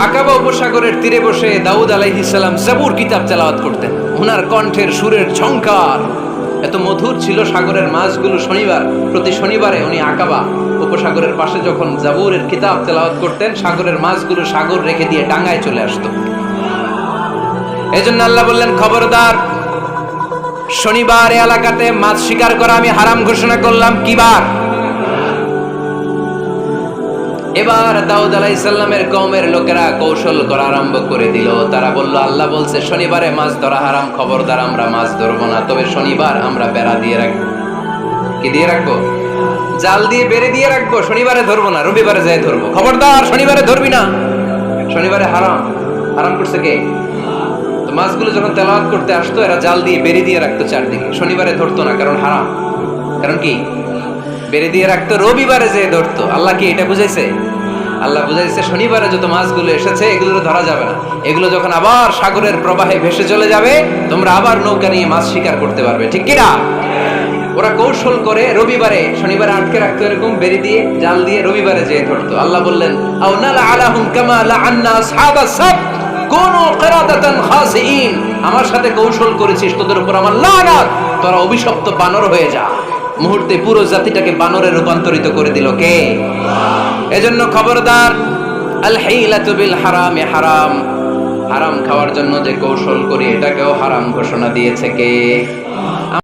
আকাবা উপসাগরের তীরে বসে দাউদ আলাইহিস সালাম জাবুর কিতাব তেলাওয়াত করতেন। ওনার কণ্ঠের সুরের ঝংকার এত মধুর ছিল, সাগরের মাছগুলো প্রতি শনিবারে উনি আকাবা উপসাগরের পাশে যখন জাবুরের কিতাব তেলাওয়াত করতেন, সাগরের মাছগুলো সাগর রেখে দিয়ে ডাঙায় চলে আসতো। এজন্য আল্লাহ বললেন, খবরদার, শনিবার এলাকাতে মাছ শিকার করা আমি হারাম ঘোষণা করলাম। কি বার? এবার দাউদ আলাইহিস সালামের কওমের লোকেরা কৌশল করা আরম্ভ করে দিল। তারা বলল, আল্লাহ বলছে শনিবারে মাছ ধরা হারাম, খবরদার আমরা মাছ ধরবো না, তবে শনিবার আমরা বেড়া দিয়ে রাখবো। কি দিয়ে রাখবো? জাল দিয়ে বেড়ে দিয়ে রাখবো। শনিবারে ধরবো না, রবিবারে যাই ধরবো। খবরদার, শনিবারে ধরবি না, শনিবারে হারাম। হারাম করছে কে? তো মাছগুলো যখন তেলাওয়াত করতে আসতো, এরা জাল দিয়ে বেড়ে দিয়ে রাখতো চারদিকে, শনিবারে ধরতো না, কারণ হারাম। কারণ কি? বেড়ে দিয়ে রাখতো, রবিবারে যে ধরতো। আল্লাহ কি এটা বুঝাইছে? আল্লাহ বুঝাইছে শনিবারে যত মাছগুলো এসেছে এগুলো ধরা যাবে না, এগুলো যখন আবার সাগরের প্রবাহে ভেসে চলে যাবে, তোমরা আবার নৌকা নিয়ে মাছ শিকার করতে পারবে। ঠিক কিনা? ওরা কৌশল করে রবিবারে, শনিবারে আটকে রাখতো, এরকম বেড়ে দিয়ে জাল দিয়ে রবিবারে যেয়ে ধরতো। আল্লাহ বললেন, আও নালা আলাহুম কামা লাআন্না আসহাবাস সাবত কুনু কিরাদাতান খাসিইন। আমার সাথে কৌশল করেছিস, তোদের উপর আমার লানাত, তোরা অভিশপ্ত বানর হয়ে যা। মুহূর্তে পুরো জাতিটাকে বানরে রূপান্তরিত করে দিল কে? এজন্য খবরদার, আল হিলাতু বিল হারামে হারাম। হারাম খাওয়ার জন্য যে কৌশল করি, এটাকেও হারাম ঘোষণা দিয়েছে কে?